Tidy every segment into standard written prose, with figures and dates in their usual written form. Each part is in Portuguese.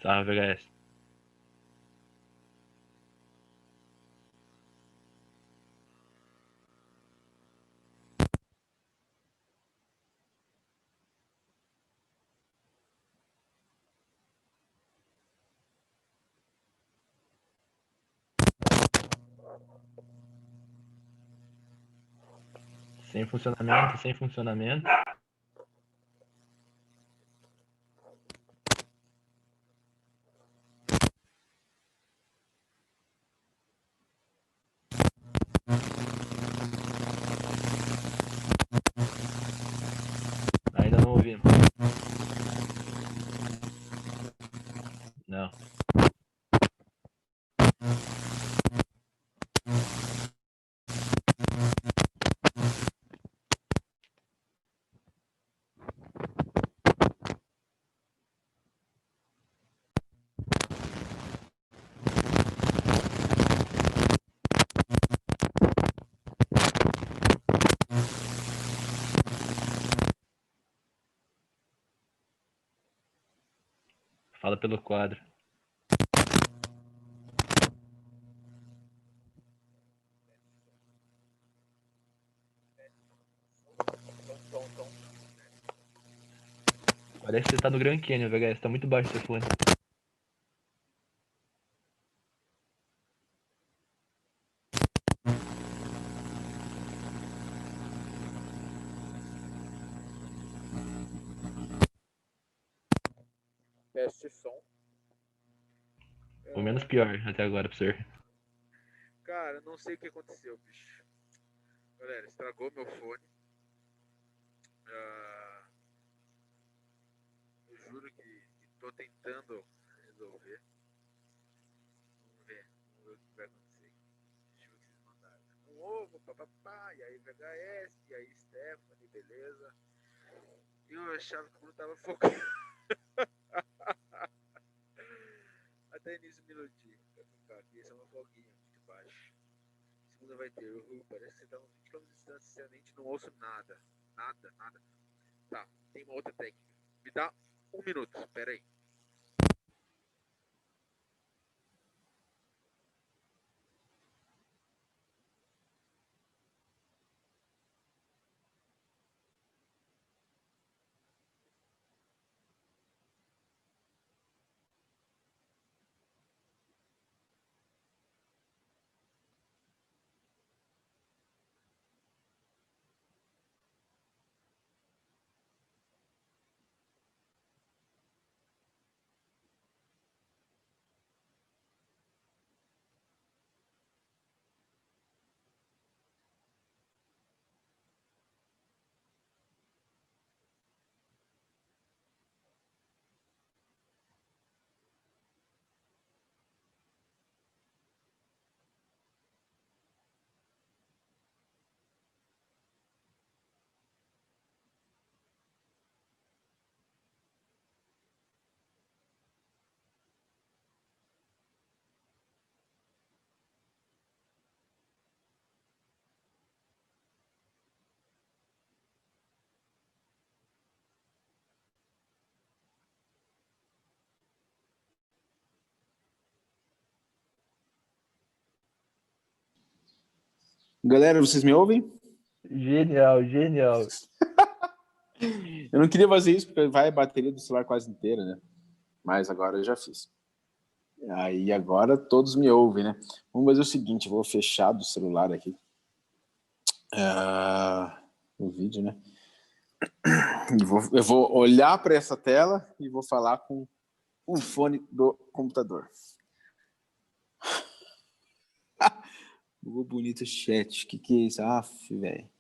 Salve, VHS. Sem funcionamento, sem funcionamento. Ainda não ouvimos. Não. Fala pelo quadro. Parece que você tá no Grand Canyon, VHS. Tá muito baixo o seu fone. Teste som. O menos pior até agora pro senhor. Cara, não sei o que aconteceu, bicho. Galera, estragou meu fone. Eu juro que tô tentando resolver. Vamos ver o que vai acontecer. Deixa eu ver o que eles mandaram. Um ovo, papapá, e aí VHS, e aí Stephanie, beleza. E eu achava que o mundo tava focado. Até início do minutinho. Vai ficar aqui, essa é uma folguinha muito baixo. Segunda vai ter. Parece que você tá uns 20 km de distância, sinceramente não ouço nada. Nada. Tá, tem uma outra técnica. Me dá 1 minuto, pera aí. Galera, vocês me ouvem? Genial. Eu não queria fazer isso porque vai a bateria do celular quase inteira, né? Mas agora eu já fiz. Aí agora todos me ouvem, né? Vamos fazer o seguinte, eu vou fechar do celular aqui. O vídeo, né? Eu vou olhar para essa tela e vou falar com o fone do computador. Ficou bonito o chat. Que é isso? Velho.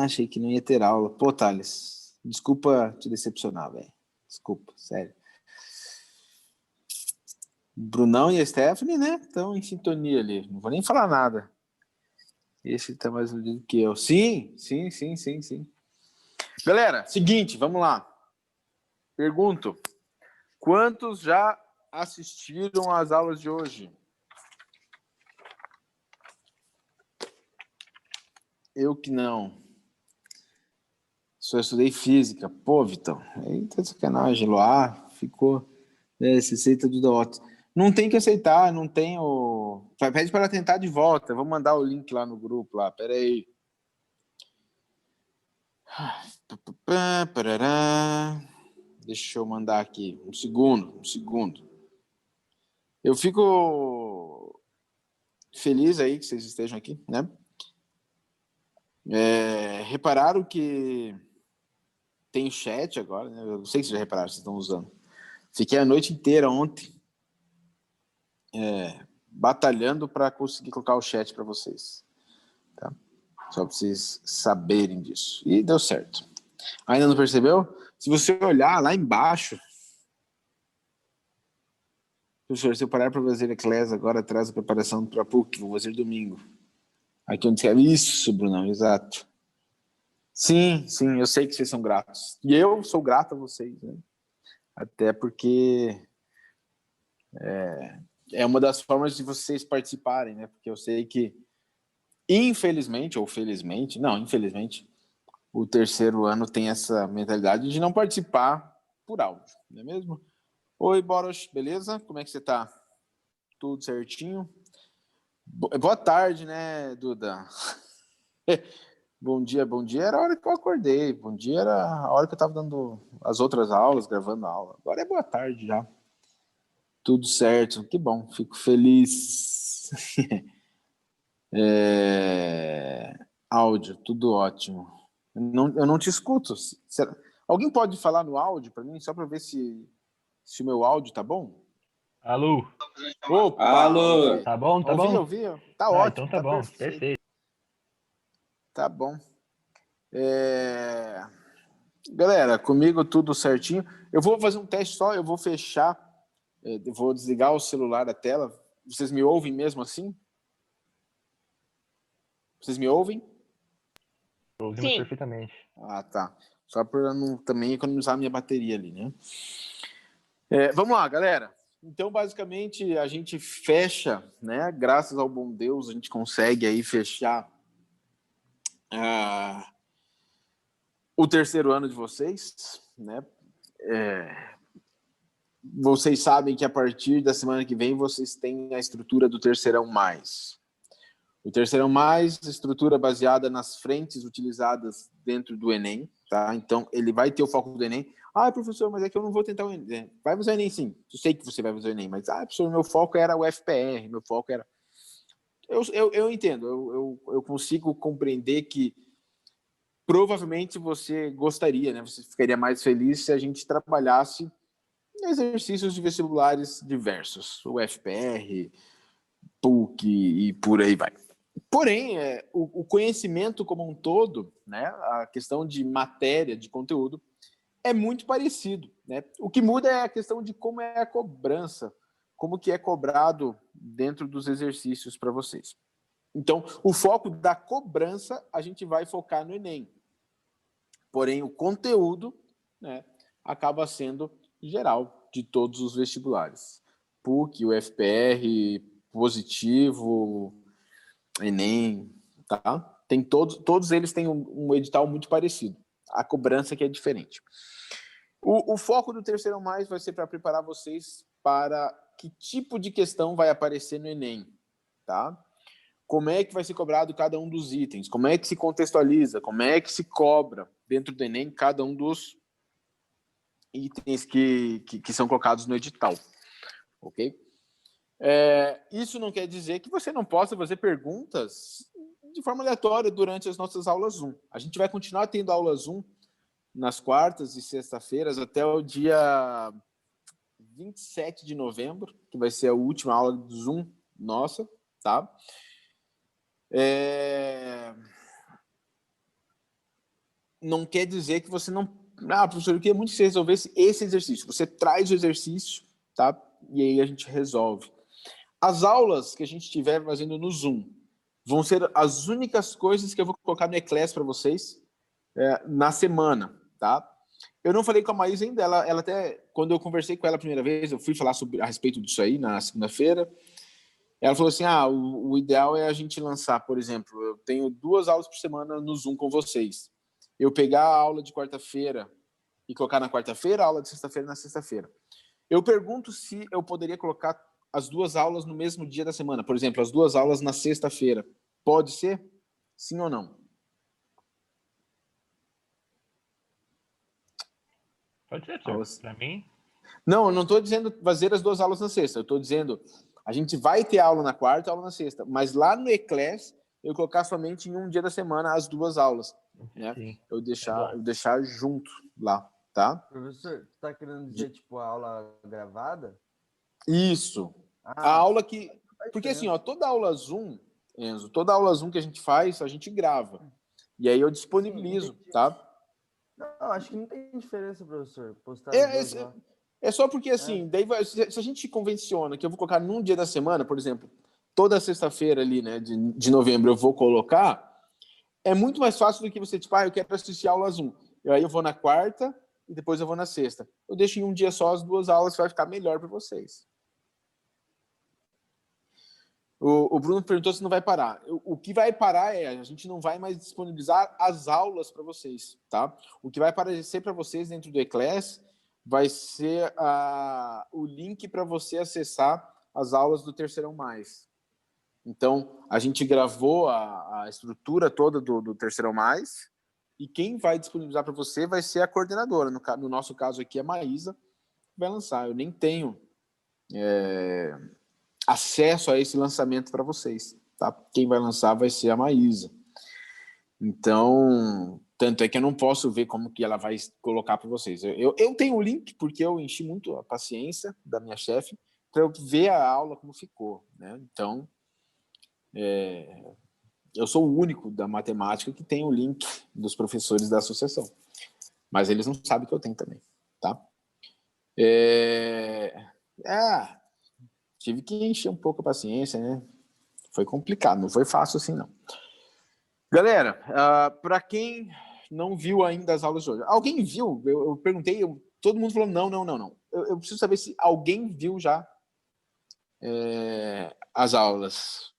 Achei que não ia ter aula. Pô, Thales, desculpa te decepcionar, velho. Desculpa, sério. Brunão e a Stephanie, né? Estão em sintonia ali. Não vou nem falar nada. Esse tá mais unido que eu. Sim. Galera, seguinte, vamos lá. Pergunto. Quantos já assistiram às aulas de hoje? Eu que não. Só estudei física. Pô, Vitão, aí tá de sacanagem. Loá ficou Se aceita do DOT. Não tem que aceitar, não tem o... Pede para tentar de volta. Vou mandar o link lá no grupo, lá. Pera aí. Deixa eu mandar aqui. Um segundo. Eu fico feliz aí que vocês estejam aqui, né? Repararam que tem chat agora, né? Eu não sei se vocês já repararam, vocês estão usando. Fiquei a noite inteira ontem batalhando para conseguir colocar o chat para vocês. Tá? Só para vocês saberem disso. E deu certo. Ainda não percebeu? Se você olhar lá embaixo, professor, se eu parar para fazer Eclés agora, traz a preparação para a PUC, vou fazer domingo. Aqui onde escreve isso, Brunão, exato. Sim, eu sei que vocês são gratos. E eu sou grato a vocês, né? Até porque é uma das formas de vocês participarem, né? Porque eu sei que, infelizmente, ou felizmente, não, infelizmente, o terceiro ano tem essa mentalidade de não participar por áudio, não é mesmo? Oi, Boros, beleza? Como é que você tá? Tudo certinho? Boa tarde, né, Duda? Bom dia era a hora que eu acordei. Bom dia era a hora que eu estava dando as outras aulas, gravando a aula. Agora é boa tarde já. Tudo certo, que bom, fico feliz. Áudio, tudo ótimo. Eu não te escuto. Alguém pode falar no áudio para mim, só para ver se o meu áudio tá bom? Alô? Opa! Alô! Tá bom? Ouvi? Tá ótimo, então tá bom, perfeito. Tá bom. Galera, comigo tudo certinho. Eu vou fazer um teste só, eu vou fechar, eu vou desligar o celular da tela. Vocês me ouvem mesmo assim? Vocês me ouvem? Ouvimos perfeitamente. Ah, tá. Só para não também economizar a minha bateria ali, né? Vamos lá, galera. Então, basicamente, a gente fecha, né? Graças ao bom Deus, a gente consegue aí fechar o terceiro ano de vocês, né? Vocês sabem que a partir da semana que vem vocês têm a estrutura do Terceirão Mais. O Terceirão Mais, estrutura baseada nas frentes utilizadas dentro do Enem, tá? Então, ele vai ter o foco do Enem. Ah, professor, mas é que eu não vou tentar o Enem. Vai fazer o Enem, sim. Eu sei que você vai fazer o Enem, mas, professor, meu foco era o FPR, meu foco era... Eu entendo, eu consigo compreender que provavelmente você gostaria, né? Você ficaria mais feliz se a gente trabalhasse exercícios de vestibulares diversos, o FPR, PUC e por aí vai. Porém, o conhecimento como um todo, né, a questão de matéria, de conteúdo, é muito parecido, né? O que muda é a questão de como é a cobrança, como que é cobrado dentro dos exercícios para vocês. Então, o foco da cobrança, a gente vai focar no Enem. Porém, o conteúdo, né, acaba sendo geral de todos os vestibulares. PUC, UFPR, positivo, Enem, tá? Tem todos eles têm um edital muito parecido. A cobrança que é diferente. O foco do Terceirão Mais vai ser para preparar vocês para que tipo de questão vai aparecer no Enem, tá? Como é que vai ser cobrado cada um dos itens? Como é que se contextualiza? Como é que se cobra dentro do Enem cada um dos itens que são colocados no edital, ok? Isso não quer dizer que você não possa fazer perguntas de forma aleatória durante as nossas aulas Zoom. A gente vai continuar tendo aula Zoom nas quartas e sexta-feiras até o dia 27 de novembro, que vai ser a última aula do Zoom nossa, tá? Não quer dizer que você não... professor, eu queria muito que você resolvesse esse exercício. Você traz o exercício, tá? E aí a gente resolve. As aulas que a gente estiver fazendo no Zoom vão ser as únicas coisas que eu vou colocar no Eclés para vocês na semana, tá? Eu não falei com a Maísa ainda, ela até, quando eu conversei com ela a primeira vez, eu fui falar a respeito disso aí na segunda-feira, ela falou assim, o ideal é a gente lançar, por exemplo, eu tenho 2 aulas por semana no Zoom com vocês. Eu pegar a aula de quarta-feira e colocar na quarta-feira, a aula de sexta-feira na sexta-feira. Eu pergunto se eu poderia colocar as 2 aulas no mesmo dia da semana. Por exemplo, as 2 aulas na sexta-feira. Pode ser? Sim ou não? Pode ser, senhor. Para mim... Não, eu não estou dizendo fazer as 2 aulas na sexta. Eu estou dizendo, a gente vai ter aula na quarta e aula na sexta. Mas lá no Eclass, eu colocar somente em um dia da semana as 2 aulas. Né? Sim. Eu deixar junto lá, tá? Professor, você está querendo dizer, tipo, a aula gravada? Isso. A aula que... Porque assim, diferença. ó, toda aula Zoom, Enzo, toda aula Zoom que a gente faz, a gente grava. E aí eu disponibilizo, Sim, tá? Não, acho que não tem diferença, professor. Postar É, as 2 lá. é só porque, assim, daí se a gente convenciona que eu vou colocar num dia da semana, por exemplo, toda sexta-feira ali, né, de novembro eu vou colocar, é muito mais fácil do que você, tipo, eu quero assistir a aula Zoom. E aí eu vou na quarta e depois eu vou na sexta. Eu deixo em um dia só as 2 aulas, vai ficar melhor para vocês. O Bruno perguntou se não vai parar. O que vai parar a gente não vai mais disponibilizar as aulas para vocês, tá? O que vai aparecer para vocês dentro do Eclass vai ser o link para você acessar as aulas do Terceirão Mais. Então, a gente gravou a estrutura toda do Terceirão Mais e quem vai disponibilizar para você vai ser a coordenadora. No nosso caso aqui, a Maísa vai lançar. Eu nem tenho acesso a esse lançamento para vocês, tá? Quem vai lançar vai ser a Maísa. Então, tanto é que eu não posso ver como que ela vai colocar para vocês. Eu tenho o link, porque eu enchi muito a paciência da minha chefe para eu ver a aula como ficou, né? Então, eu sou o único da matemática que tem o link dos professores da associação. Mas eles não sabem que eu tenho também, tá? Tive que encher um pouco a paciência, né? Foi complicado, não foi fácil assim, não. Galera, para quem não viu ainda as aulas de hoje, alguém viu? Eu perguntei, todo mundo falou não. Eu preciso saber se alguém viu já as aulas.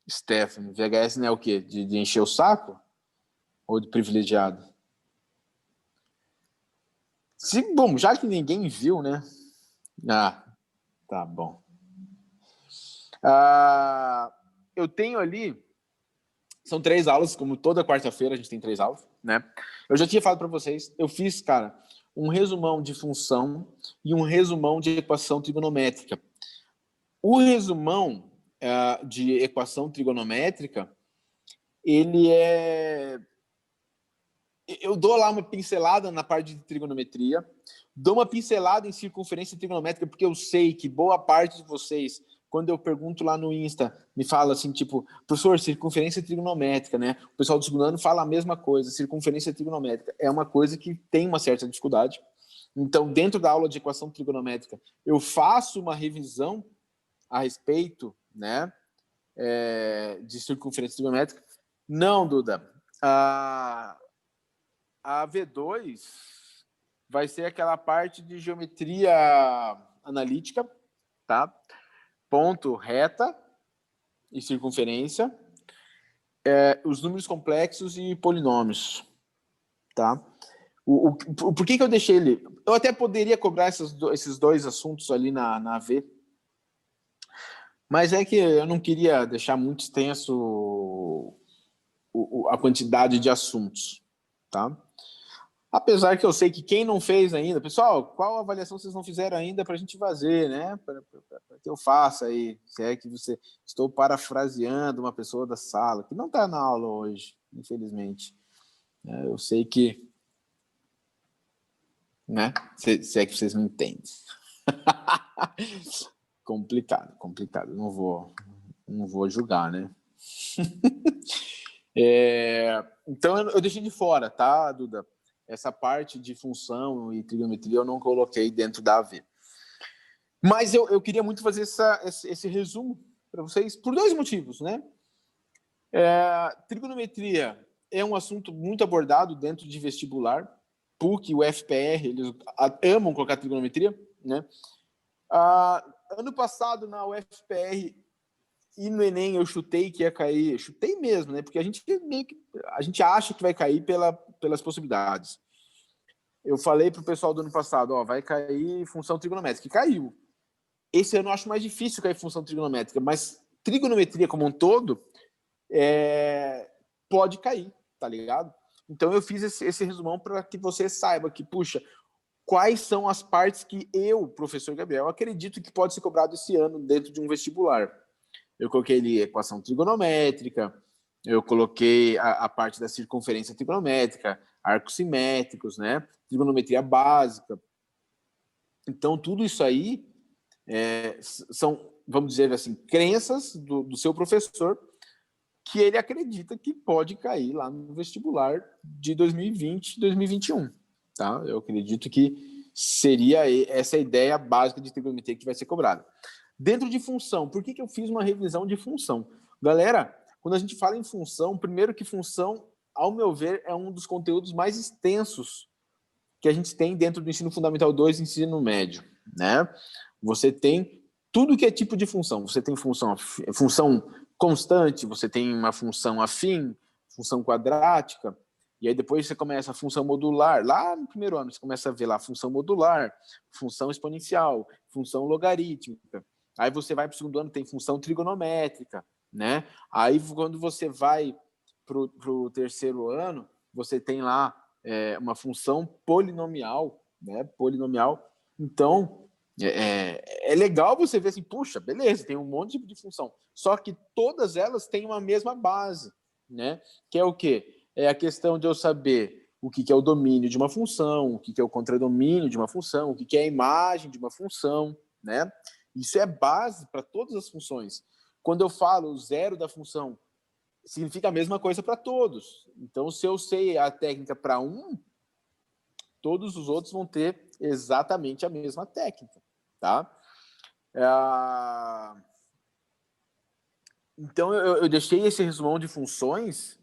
Stephanie, VHS não é o quê? De encher o saco? Ou de privilegiado? Bom, já que ninguém viu, né? Tá bom. Eu tenho ali, são 3 aulas, como toda quarta-feira a gente tem 3 aulas, né? Eu já tinha falado para vocês, eu fiz, cara, um resumão de função e um resumão de equação trigonométrica. O resumão de equação trigonométrica, ele eu dou lá uma pincelada na parte de trigonometria, dou uma pincelada em circunferência trigonométrica, porque eu sei que boa parte de vocês, quando eu pergunto lá no Insta, me fala assim, tipo, professor, circunferência trigonométrica, né? O pessoal do segundo ano fala a mesma coisa, circunferência trigonométrica. É uma coisa que tem uma certa dificuldade. Então, dentro da aula de equação trigonométrica, eu faço uma revisão a respeito, né, de circunferência trigonométrica. Não, Duda. A V2 vai ser aquela parte de geometria analítica, tá? Ponto, reta e circunferência, os números complexos e polinômios, tá? Por que eu deixei ele? Eu até poderia cobrar esses 2 assuntos ali na V, mas é que eu não queria deixar muito extenso a quantidade de assuntos, tá? Apesar que eu sei que quem não fez ainda... Pessoal, qual avaliação vocês não fizeram ainda para a gente fazer, né? Para que eu faça aí. Se é que você... Estou parafraseando uma pessoa da sala, que não está na aula hoje, infelizmente. Eu sei que... né? Se é que vocês me entendem. Complicado. Não vou julgar, né? Então, eu deixei de fora, tá, Duda? Essa parte de função e trigonometria eu não coloquei dentro da AV. Mas eu queria muito fazer esse resumo para vocês por 2 motivos, né? Trigonometria é um assunto muito abordado dentro de vestibular. PUC e o FPR, eles amam colocar trigonometria, né? Ano passado, na UFPR e no Enem, eu chutei que ia cair. Chutei mesmo, né? Porque a gente acha que vai cair pelas possibilidades. eu falei para o pessoal do ano passado, ó, vai cair função trigonométrica, e caiu. Esse ano eu acho mais difícil cair função trigonométrica, mas trigonometria como um todo pode cair, tá ligado? Então eu fiz esse resumão para que você saiba que, puxa, quais são as partes que eu, professor Gabriel, acredito que pode ser cobrado esse ano dentro de um vestibular. Eu coloquei ali equação trigonométrica, eu coloquei a parte da circunferência trigonométrica, arcos simétricos, né? Trigonometria básica. Então, tudo isso aí são, vamos dizer assim, crenças do seu professor que ele acredita que pode cair lá no vestibular de 2020 e 2021. Tá? Eu acredito que seria essa a ideia básica de trigonometria que vai ser cobrada. Dentro de função, por que eu fiz uma revisão de função? Galera, quando a gente fala em função, primeiro que função, ao meu ver, é um dos conteúdos mais extensos que a gente tem dentro do ensino fundamental 2 e ensino médio, né? Você tem tudo que é tipo de função. Você tem função constante, você tem uma função afim, função quadrática, e aí depois você começa a função modular. Lá no primeiro ano você começa a ver lá função modular, função exponencial, função logarítmica. Aí você vai para o segundo ano, tem função trigonométrica, né? Aí quando você vai para o terceiro ano, você tem lá uma função polinomial, né? Polinomial. Então, é legal você ver assim, puxa, beleza, tem um monte de função. Só que todas elas têm uma mesma base, né? Que é o quê? É a questão de eu saber o que é o domínio de uma função, o que é o contradomínio de uma função, o que é a imagem de uma função, né? Isso é base para todas as funções. Quando eu falo o zero da função, significa a mesma coisa para todos. Então, se eu sei a técnica para um, todos os outros vão ter exatamente a mesma técnica, tá? Então, eu deixei esse resumão de funções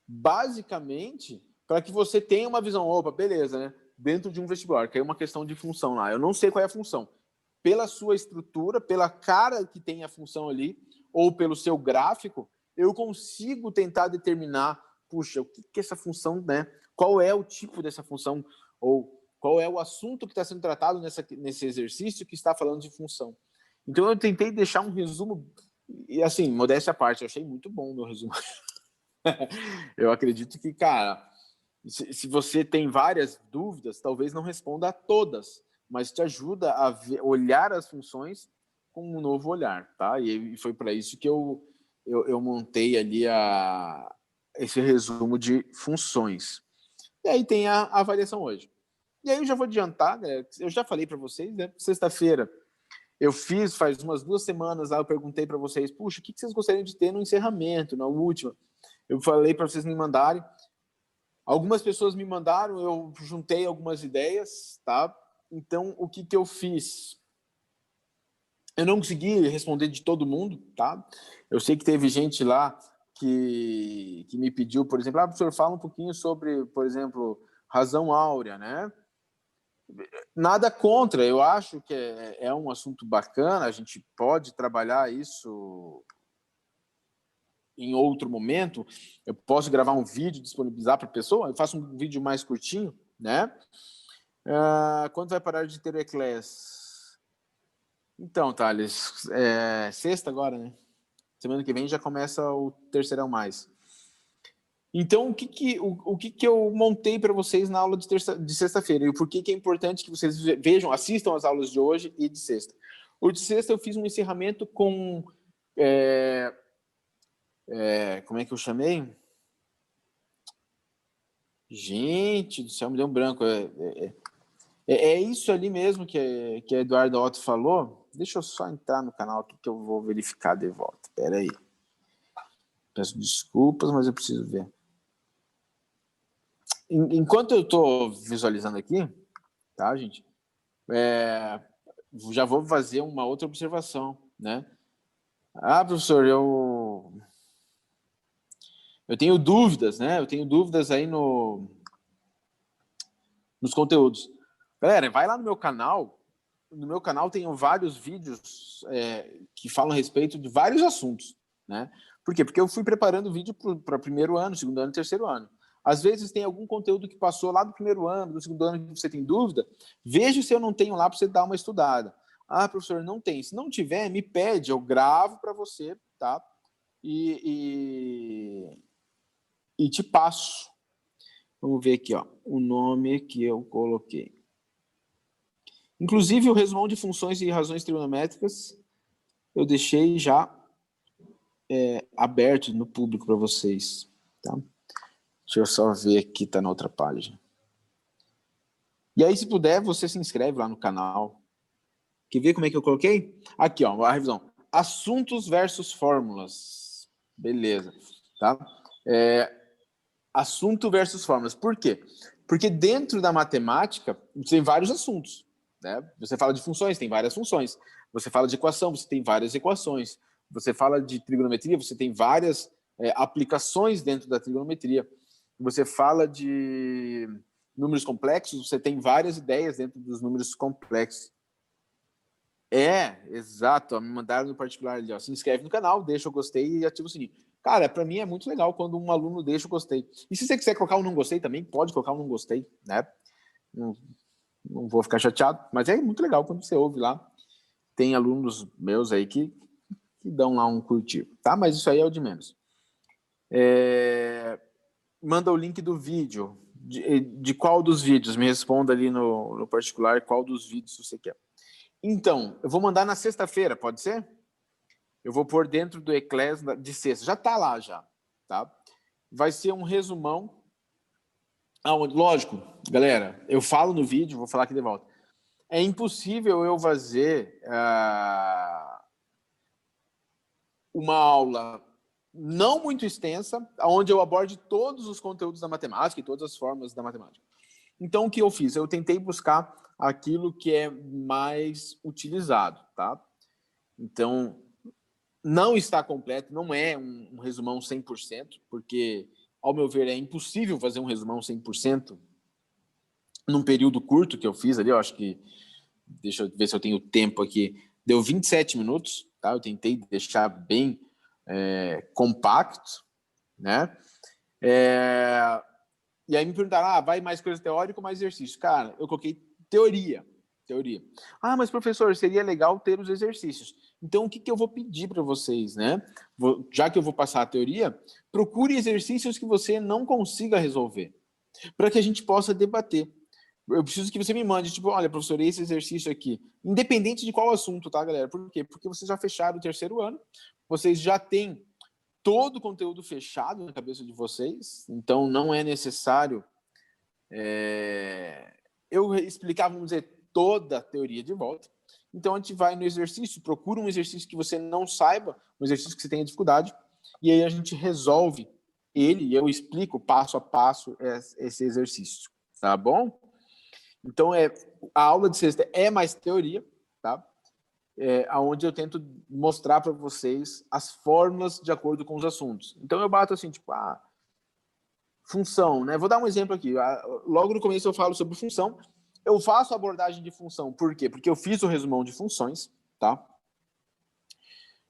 basicamente para que você tenha uma visão, opa, beleza, né? Dentro de um vestibular, que é uma questão de função lá. Eu não sei qual é a função. Pela sua estrutura, pela cara que tem a função ali, ou pelo seu gráfico, eu consigo tentar determinar, puxa, o que essa função, né? Qual é o tipo dessa função, ou qual é o assunto que está sendo tratado nesse exercício que está falando de função. Então, eu tentei deixar um resumo, e assim, modéstia à parte, eu achei muito bom o meu resumo. Eu acredito que, cara, se você tem várias dúvidas, talvez não responda a todas, mas te ajuda a olhar as funções com um novo olhar, tá? E foi para isso que eu montei ali esse resumo de funções. E aí tem a avaliação hoje. E aí eu já vou adiantar, né? Eu já falei para vocês, né? Sexta-feira eu fiz, faz umas 2 semanas lá, eu perguntei para vocês, puxa, o que vocês gostariam de ter no encerramento, na última? Eu falei para vocês me mandarem. Algumas pessoas me mandaram, eu juntei algumas ideias, tá? Então, o que eu fiz? Eu não consegui responder de todo mundo, tá? Eu sei que teve gente lá que me pediu, por exemplo, professor, fala um pouquinho sobre, por exemplo, razão áurea, né? Nada contra, eu acho que é um assunto bacana, a gente pode trabalhar isso em outro momento. Eu posso gravar um vídeo, disponibilizar para a pessoa, eu faço um vídeo mais curtinho, né? Quando vai parar de ter o Eclass? Então, Thales, sexta agora, né? Semana que vem já começa o terceirão mais. Então, o que eu montei para vocês na aula de sexta-feira? E por que é importante que vocês vejam, assistam as aulas de hoje e de sexta? O de sexta eu fiz um encerramento com... como é que eu chamei? Gente do céu, me deu um branco. É isso ali mesmo que a Eduardo Otto falou. Deixa eu só entrar no canal aqui que eu vou verificar de volta. Espera aí. Peço desculpas, mas eu preciso ver. Enquanto eu estou visualizando aqui, tá, gente? Já vou fazer uma outra observação, né? Professor, eu tenho dúvidas, né? Eu tenho dúvidas aí nos conteúdos. Galera, vai lá no meu canal. No meu canal tenho vários vídeos que falam a respeito de vários assuntos, né? Por quê? Porque eu fui preparando vídeo para primeiro ano, segundo ano e terceiro ano. Às vezes tem algum conteúdo que passou lá do primeiro ano, do segundo ano, que você tem dúvida, veja se eu não tenho lá para você dar uma estudada. Ah, professor, não tem. Se não tiver, me pede, eu gravo para você, tá? E te passo. Vamos ver aqui, ó, o nome que eu coloquei. Inclusive, o resumão de funções e razões trigonométricas eu deixei já aberto no público para vocês, tá? Deixa eu só ver aqui, tá na outra página. E aí, se puder, você se inscreve lá no canal. Quer ver como é que eu coloquei? Aqui, ó, a revisão. Assuntos versus fórmulas. Beleza, tá? Assunto versus fórmulas. Por quê? Porque dentro da matemática, você tem vários assuntos, né? Você fala de funções, tem várias funções. Você fala de equação, você tem várias equações. Você fala de trigonometria, você tem várias aplicações dentro da trigonometria. Você fala de números complexos, você tem várias ideias dentro dos números complexos. Exato. Me mandaram no particular ali, ó. Se inscreve no canal, deixa o gostei e ativa o sininho. Cara, para mim é muito legal quando um aluno deixa o gostei. E se você quiser colocar um não gostei também, pode colocar um não gostei, né? Não vou ficar chateado, mas é muito legal quando você ouve lá. Tem alunos meus aí que dão lá um curtir, tá? Mas isso aí é o de menos. Manda o link do vídeo. De qual dos vídeos? Me responda ali no particular qual dos vídeos você quer. Então, eu vou mandar na sexta-feira, pode ser? Eu vou pôr dentro do Eclair de sexta. Já está lá, já. Tá? Vai ser um resumão. Lógico, galera, eu falo no vídeo, vou falar aqui de volta. É impossível eu fazer uma aula não muito extensa, onde eu aborde todos os conteúdos da matemática e todas as formas da matemática. Então, o que eu fiz? Eu tentei buscar aquilo que é mais utilizado, tá? Então, não está completo, não é um resumão 100%, porque, ao meu ver, é impossível fazer um resumão 100% num período curto que eu fiz ali, eu acho que, deixa eu ver se eu tenho tempo aqui, deu 27 minutos, tá? Eu tentei deixar bem compacto, né? E aí me perguntaram, vai mais coisa teórica ou mais exercício? Cara, eu coloquei teoria. Ah, mas professor, seria legal ter os exercícios. Então, o que eu vou pedir para vocês, né? Já que eu vou passar a teoria, procure exercícios que você não consiga resolver, para que a gente possa debater. Eu preciso que você me mande, tipo, olha, professor, esse exercício aqui, independente de qual assunto, tá, galera? Por quê? Porque vocês já fecharam o terceiro ano, vocês já têm todo o conteúdo fechado na cabeça de vocês, então não é necessário eu explicar, vamos dizer, toda a teoria de volta. Então a gente vai no exercício, procura um exercício que você não saiba, um exercício que você tenha dificuldade, e aí a gente resolve ele e eu explico passo a passo esse exercício, tá bom? Então a aula de sexta é mais teoria, tá? Onde eu tento mostrar para vocês as fórmulas de acordo com os assuntos. Então eu bato assim, tipo, função, né? Vou dar um exemplo aqui. Logo no começo eu falo sobre função. Eu faço abordagem de função. Por quê? Porque eu fiz o resumão de funções, tá?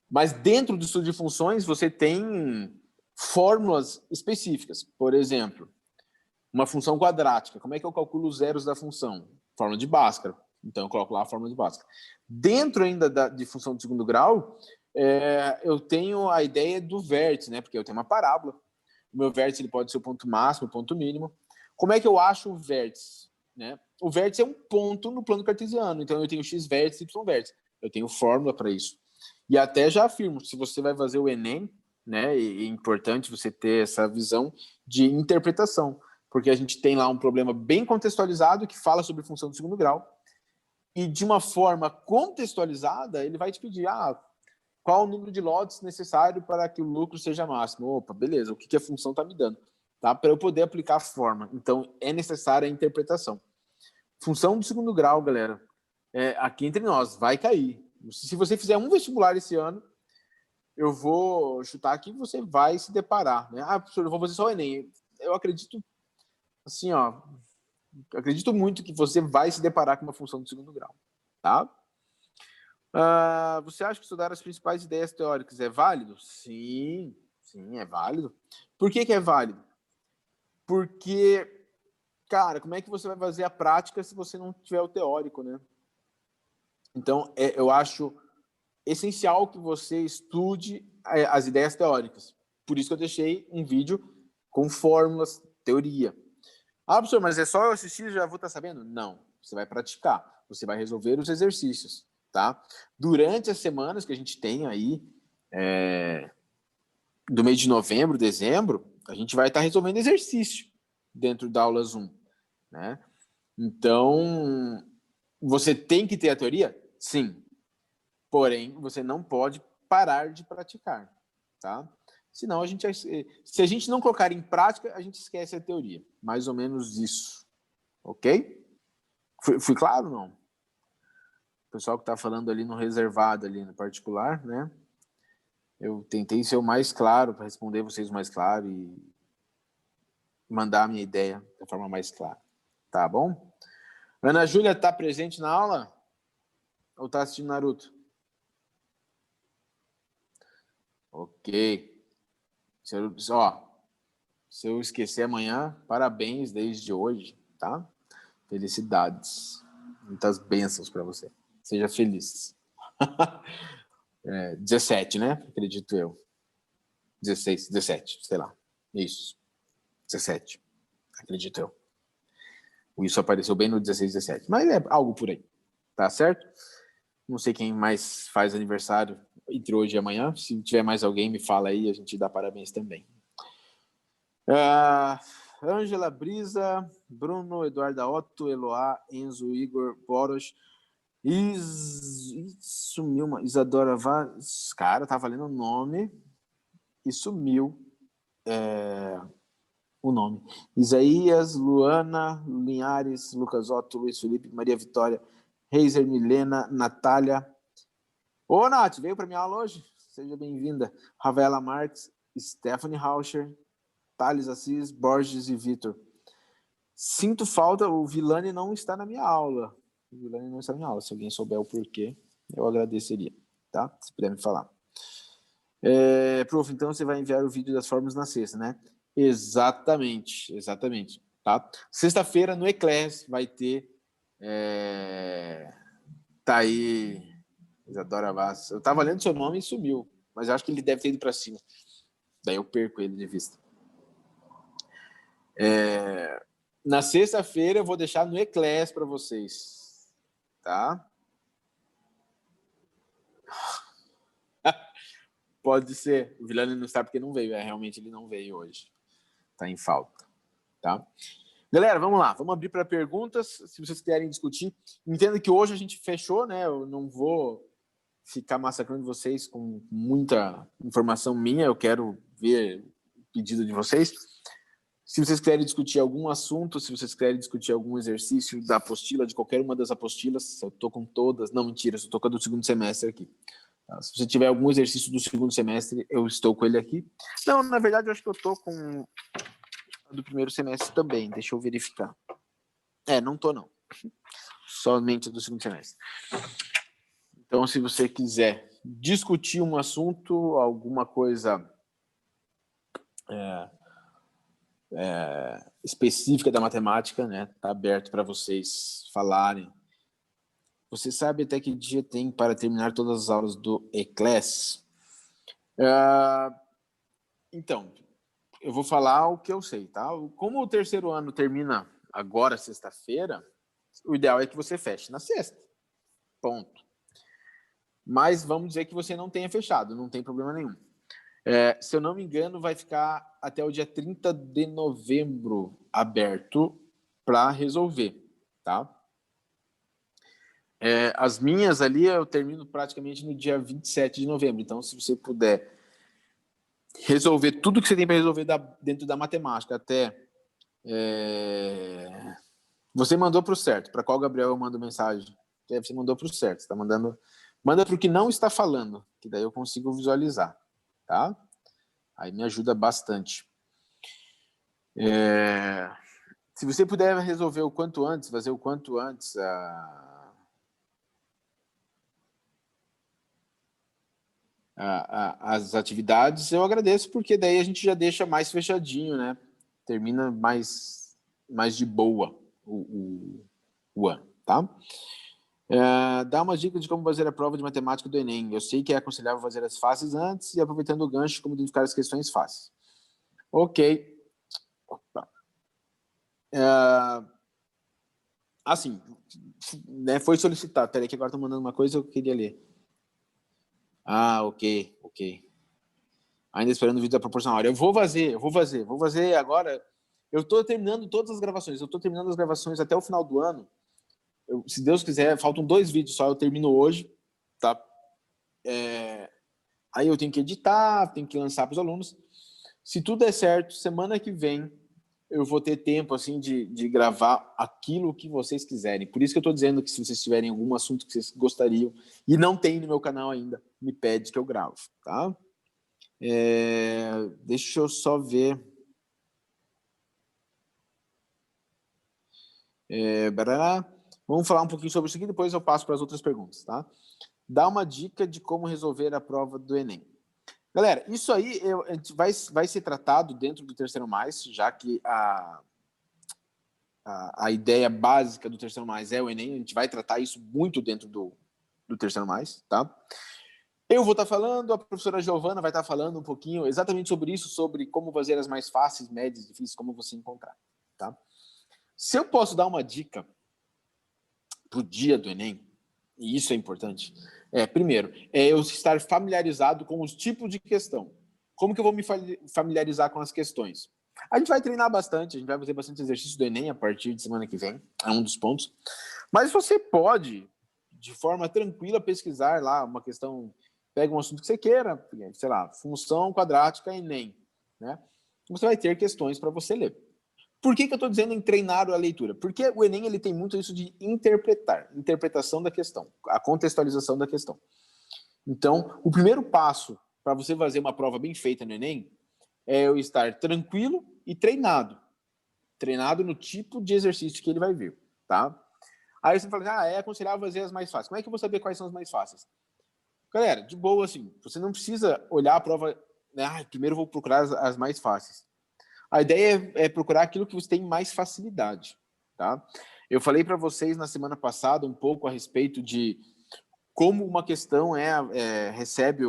Mas dentro do estudo de funções, você tem fórmulas específicas. Por exemplo, uma função quadrática. Como é que eu calculo os zeros da função? Fórmula de Bhaskara. Então, eu coloco lá a fórmula de Bhaskara. Dentro ainda de função de segundo grau, eu tenho a ideia do vértice, né? Porque eu tenho uma parábola. O meu vértice ele pode ser o ponto máximo, o ponto mínimo. Como é que eu acho o vértice? Né? O vértice é um ponto no plano cartesiano. Então, eu tenho x vértice e y vértice. Eu tenho fórmula para isso. E até já afirmo, se você vai fazer o Enem, né, é importante você ter essa visão de interpretação. Porque a gente tem lá um problema bem contextualizado que fala sobre função de segundo grau. E de uma forma contextualizada, ele vai te pedir, qual o número de lotes necessário para que o lucro seja máximo? Opa, beleza, o que a função está me dando? Tá? Para eu poder aplicar a forma. Então, é necessária a interpretação. Função de segundo grau, galera, aqui entre nós, vai cair. Se você fizer um vestibular esse ano, eu vou chutar aqui que você vai se deparar. Né? Professor, eu vou fazer só o Enem. Eu acredito, assim, acredito muito que você vai se deparar com uma função de segundo grau. Tá? Você acha que estudar as principais ideias teóricas é válido? Sim, é válido. Por que é válido? porque, cara, como é que você vai fazer a prática se você não tiver o teórico, né? Então, eu acho essencial que você estude as ideias teóricas. Por isso que eu deixei um vídeo com fórmulas, teoria. Ah, professor, mas é só eu assistir e já vou estar sabendo? Não, você vai praticar, você vai resolver os exercícios, tá? Durante as semanas que a gente tem aí, do mês de novembro, dezembro, a gente vai estar resolvendo exercício dentro da aula Zoom, né? Então, você tem que ter a teoria? Sim. Porém, você não pode parar de praticar, tá? Senão, se a gente não colocar em prática, a gente esquece a teoria. Mais ou menos isso. Ok? Fui claro ou não? O pessoal que está falando ali no reservado, ali no particular, né? Eu tentei ser o mais claro para responder vocês mais claro e mandar a minha ideia da forma mais clara. Tá bom? Ana Júlia está presente na aula? Ou está assistindo Naruto? Ok. Se eu esquecer amanhã, parabéns desde hoje, tá? Felicidades. Muitas bênçãos para você. Seja feliz. 17, né? Acredito eu. 16, 17, sei lá. Isso. 17. Acredito eu. Isso apareceu bem no 16, 17. Mas é algo por aí. Tá certo? Não sei quem mais faz aniversário entre hoje e amanhã. Se tiver mais alguém, me fala aí. A gente dá parabéns também. Ângela Brisa, Bruno, Eduardo Otto, Eloá, Enzo, Igor, Boros, sumiu uma Isadora Vaz, cara, tá valendo o nome e sumiu o nome. Isaías, Luana, Linhares, Lucas Otto, Luiz Felipe, Maria Vitória, Reiser, Milena, Natália. Ô, Nath, veio para minha aula hoje? Seja bem-vinda. Rafaela Marques, Stephanie Rauscher, Thales Assis, Borges e Vitor. Sinto falta, o Vilani não está na minha aula. O Vilani não está na minha aula. Se alguém souber o porquê, eu agradeceria, tá? Se puder me falar. Prof, então você vai enviar o vídeo das fórmulas na sexta, né? Exatamente, exatamente. Tá? Sexta-feira no Eclair vai ter. Tá aí, Isadora Vaz. Eu tava lendo seu nome e sumiu, mas eu acho que ele deve ter ido para cima. Daí eu perco ele de vista. Na sexta-feira eu vou deixar no Eclair para vocês, tá? Pode ser. O Vilani não está porque não veio. Realmente ele não veio hoje. Tá em falta, tá? Galera, vamos lá. Vamos abrir para perguntas. Se vocês quiserem discutir. Entenda que hoje a gente fechou, né? Eu não vou ficar massacrando vocês com muita informação minha. Eu quero ver o pedido de vocês. Se vocês quiserem discutir algum assunto, se vocês quiserem discutir algum exercício da apostila, de qualquer uma das apostilas, eu tô com todas. Não, mentira, eu tô com a do segundo semestre aqui. Se você tiver algum exercício do segundo semestre, eu estou com ele aqui. Não, na verdade, eu acho que eu estou com a do primeiro semestre também. Deixa eu verificar. Não estou, não. Somente a do segundo semestre. Então, se você quiser discutir um assunto, alguma coisa específica da matemática, né? Tá aberto para vocês falarem. Você sabe até que dia tem para terminar todas as aulas do Eclair? Então, eu vou falar o que eu sei, tá? Como o terceiro ano termina agora, sexta-feira, o ideal é que você feche na sexta. Ponto. Mas vamos dizer que você não tenha fechado, não tem problema nenhum. Se eu não me engano, vai ficar até o dia 30 de novembro aberto para resolver, tá? As minhas ali eu termino praticamente no dia 27 de novembro. Então, se você puder resolver tudo que você tem para resolver dentro da matemática até... Você mandou para o certo. Para qual Gabriel eu mando mensagem? Você mandou para o certo. Você tá mandando... Manda para o que não está falando, que daí eu consigo visualizar, tá? Aí me ajuda bastante. Se você puder resolver o quanto antes, fazer o quanto antes as atividades, eu agradeço, porque daí a gente já deixa mais fechadinho, né? termina mais de boa o ano, tá? Dá uma dica de como fazer a prova de matemática do Enem. Eu sei que é aconselhável fazer as fáceis antes e aproveitando o gancho, como identificar as questões fáceis. Ok. Opa. Assim, né, foi solicitado. Peraí que agora estou mandando uma coisa que eu queria ler. Ok. Ainda esperando o vídeo da proporcional. Eu vou fazer agora. Eu estou terminando todas as gravações. Eu estou terminando as gravações até o final do ano. Se Deus quiser, faltam 2 vídeos só. Eu termino hoje, tá? Aí eu tenho que editar, tenho que lançar para os alunos. Se tudo der certo, semana que vem eu vou ter tempo assim de gravar aquilo que vocês quiserem. Por isso que eu estou dizendo que se vocês tiverem algum assunto que vocês gostariam e não tem no meu canal ainda, me pede que eu gravo, tá? Deixa eu só ver. Vamos falar um pouquinho sobre isso aqui, depois eu passo para as outras perguntas, tá? Dá uma dica de como resolver a prova do Enem. Galera, isso aí vai ser tratado dentro do Terceiro Mais, já que a ideia básica do Terceiro Mais é o Enem, a gente vai tratar isso muito dentro do Terceiro Mais, tá? Eu vou estar falando, a professora Giovana vai estar falando um pouquinho exatamente sobre isso, sobre como fazer as mais fáceis, médias, difíceis, como você encontrar, tá? Se eu posso dar uma dica para o dia do Enem, e isso é importante, primeiro, eu estar familiarizado com os tipos de questão. Como que eu vou me familiarizar com as questões? A gente vai treinar bastante, a gente vai fazer bastante exercício do Enem a partir de semana que vem, é um dos pontos. Mas você pode, de forma tranquila, pesquisar lá uma questão, pega um assunto que você queira, sei lá, função quadrática Enem, né? Você vai ter questões para você ler. Por que eu estou dizendo em treinar a leitura? Porque o Enem ele tem muito isso de interpretação da questão, a contextualização da questão. Então, o primeiro passo para você fazer uma prova bem feita no Enem é eu estar tranquilo e treinado no tipo de exercício que ele vai vir, tá? Aí você fala, é aconselhável fazer as mais fáceis. Como é que eu vou saber quais são as mais fáceis? Galera, de boa, assim, você não precisa olhar a prova, né? Primeiro eu vou procurar as mais fáceis. A ideia é procurar aquilo que você tem mais facilidade, tá? Eu falei para vocês na semana passada um pouco a respeito de como uma questão recebe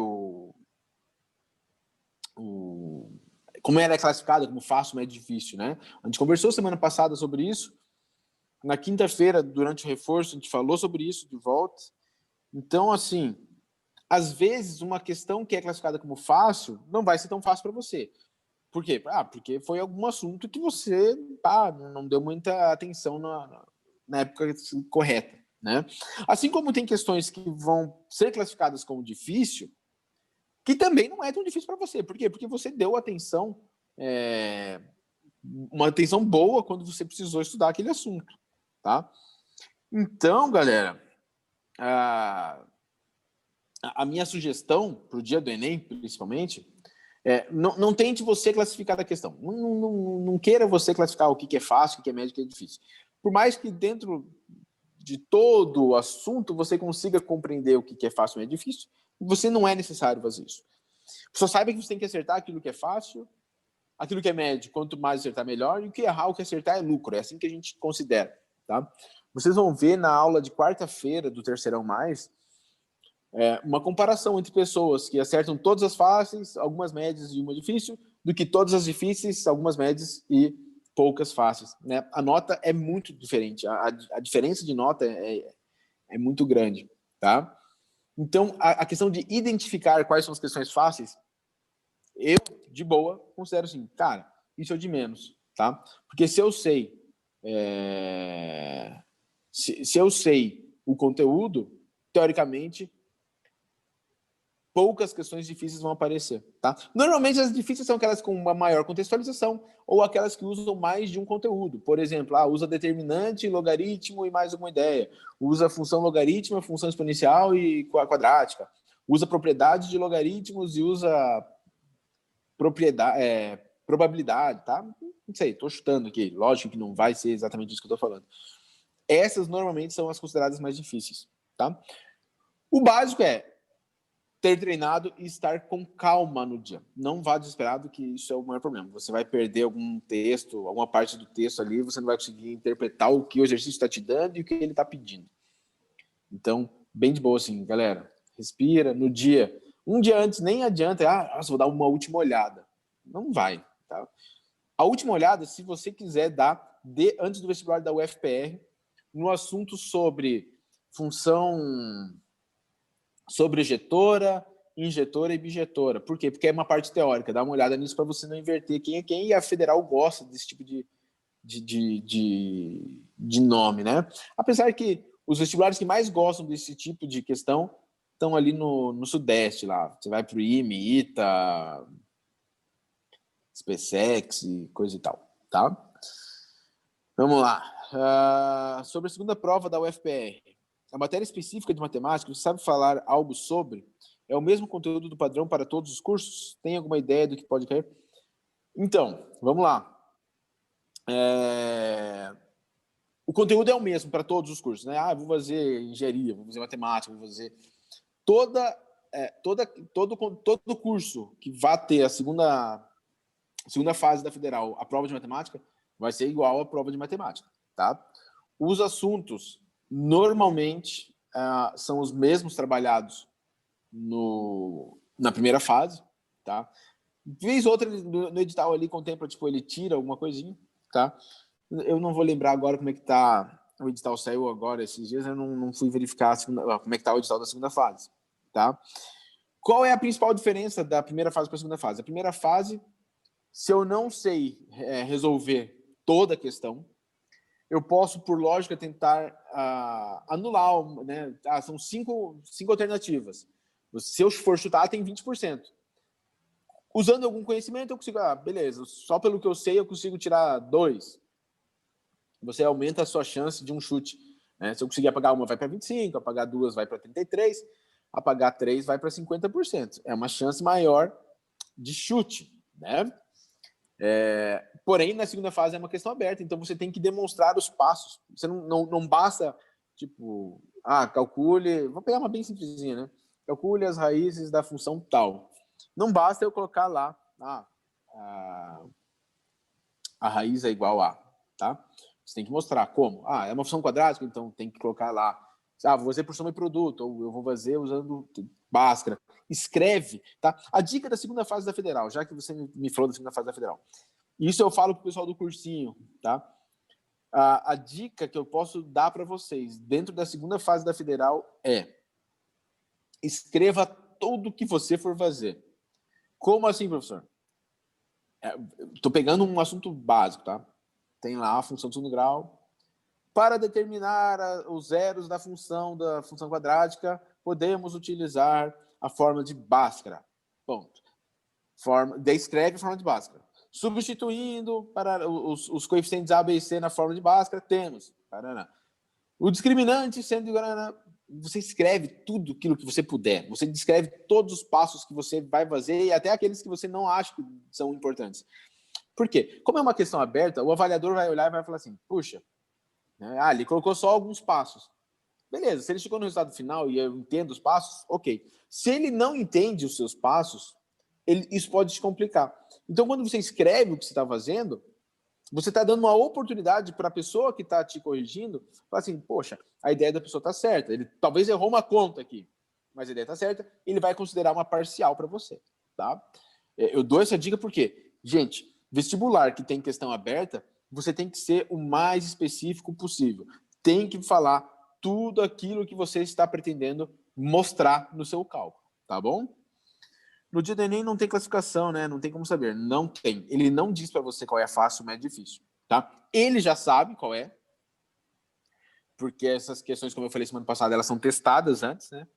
como ela é classificada, como fácil, médio, difícil, né? A gente conversou semana passada sobre isso. Na quinta-feira, durante o reforço, a gente falou sobre isso de volta. Então, assim, às vezes uma questão que é classificada como fácil não vai ser tão fácil para você. Por quê? Porque foi algum assunto que você não deu muita atenção na época correta, né? Assim como tem questões que vão ser classificadas como difícil, que também não é tão difícil para você. Por quê? Porque você deu atenção, uma atenção boa quando você precisou estudar aquele assunto, tá? Então, galera, a minha sugestão para o dia do Enem, principalmente, não tente você classificar a questão. Não queira você classificar o que é fácil, o que é médio, o que é difícil. Por mais que dentro de todo o assunto você consiga compreender o que é fácil e o que é difícil, você não é necessário fazer isso. Só saiba que você tem que acertar aquilo que é fácil, aquilo que é médio, quanto mais acertar, melhor, e o que errar, o que acertar é lucro. É assim que a gente considera, tá? Vocês vão ver na aula de quarta-feira do Terceirão Mais uma comparação entre pessoas que acertam todas as fáceis, algumas médias e uma difícil, do que todas as difíceis, algumas médias e poucas fáceis, né? A nota é muito diferente, a diferença de nota é muito grande, tá? Então, a questão de identificar quais são as questões fáceis, eu, de boa, considero assim, cara, isso é o de menos, tá? Porque se eu sei se eu sei o conteúdo, teoricamente, poucas questões difíceis vão aparecer, tá? Normalmente as difíceis são aquelas com uma maior contextualização ou aquelas que usam mais de um conteúdo. Por exemplo, usa determinante, logaritmo e mais alguma ideia. Usa função logarítmica, função exponencial e quadrática. Usa propriedades de logaritmos e usa probabilidade, tá? Não sei, tô chutando aqui. Lógico que não vai ser exatamente isso que eu tô falando. Essas normalmente são as consideradas mais difíceis, tá? O básico ter treinado e estar com calma no dia. Não vá desesperado, que isso é o maior problema. Você vai perder algum texto, alguma parte do texto ali, você não vai conseguir interpretar o que o exercício está te dando e o que ele está pedindo. Então, bem de boa assim, galera. Respira no dia. Um dia antes, nem adianta, nossa, vou dar uma última olhada. Não vai, tá? A última olhada, se você quiser dar, dê antes do vestibular da UFPR, no assunto sobre função sobrejetora, injetora e bijetora. Por quê? Porque é uma parte teórica. Dá uma olhada nisso para você não inverter quem é quem. E a federal gosta desse tipo de nome, né? Apesar que os vestibulares que mais gostam desse tipo de questão estão ali no Sudeste, lá. Você vai para o IME, ITA, SpaceX e coisa e tal, tá? Vamos lá. Sobre a segunda prova da UFPR. A matéria específica de matemática, você sabe falar algo sobre? É o mesmo conteúdo do padrão para todos os cursos? Tem alguma ideia do que pode cair? Então, vamos lá. O conteúdo é o mesmo para todos os cursos, né? Vou fazer engenharia, vou fazer matemática, vou fazer... Todo curso que vai ter a segunda fase da federal, a prova de matemática, vai ser igual à prova de matemática, tá? Os assuntos, normalmente, são os mesmos trabalhados na primeira fase, tá? Vez outra, no edital ali, contempla, tipo, ele tira alguma coisinha, tá? Eu não vou lembrar agora como é que tá... O edital saiu agora, esses dias, eu não fui verificar como é que tá o edital da segunda fase, tá? Qual é a principal diferença da primeira fase para a segunda fase? A primeira fase, se eu não sei resolver toda a questão, eu posso, por lógica, tentar anular, né? São cinco alternativas. Se eu for chutar, tem 20%. Usando algum conhecimento, eu consigo... beleza, só pelo que eu sei, eu consigo tirar 2. Você aumenta a sua chance de um chute, né? Se eu conseguir apagar uma, vai para 25%, apagar 2, vai para 33%, apagar 3, vai para 50%. É uma chance maior de chute, né? Porém, na segunda fase é uma questão aberta, então você tem que demonstrar os passos. Você não basta, tipo, calcule... Vou pegar uma bem simplesinha, né? Calcule as raízes da função tal. Não basta eu colocar lá, a raiz é igual a, tá? Você tem que mostrar como. É uma função quadrática, então tem que colocar lá. Vou fazer por soma e produto, ou eu vou fazer usando Bhaskara. Escreve, tá? A dica da segunda fase da federal, já que você me falou da segunda fase da federal. Isso eu falo pro pessoal do cursinho, tá? A dica que eu posso dar para vocês dentro da segunda fase da federal é: escreva tudo o que você for fazer. Como assim, professor? Estou pegando um assunto básico, tá? Tem lá a função de segundo grau. Para determinar os zeros da função quadrática, podemos utilizar a fórmula de Bhaskara. Ponto. Descreve a fórmula de Bhaskara. Substituindo para os coeficientes A, B e C na fórmula de Bhaskara, temos. Paraná. O discriminante sendo igual a... Você escreve tudo aquilo que você puder. Você descreve todos os passos que você vai fazer e até aqueles que você não acha que são importantes. Por quê? Como é uma questão aberta, o avaliador vai olhar e vai falar assim, puxa, né? Ele colocou só alguns passos. Beleza, se ele chegou no resultado final e eu entendo os passos, ok. Se ele não entende os seus passos, isso pode te complicar. Então, quando você escreve o que você está fazendo, você está dando uma oportunidade para a pessoa que está te corrigindo, falar assim, poxa, a ideia da pessoa está certa. Ele talvez errou uma conta aqui, mas a ideia está certa, ele vai considerar uma parcial para você, tá? Eu dou essa dica porque, gente, vestibular que tem questão aberta, você tem que ser o mais específico possível. Tem que falar tudo aquilo que você está pretendendo mostrar no seu cálculo, tá bom? No dia do Enem não tem classificação, né? Não tem como saber. Não tem. Ele não diz para você qual é fácil, médio e difícil, tá? Ele já sabe qual é, porque essas questões, como eu falei semana passada, elas são testadas antes, né?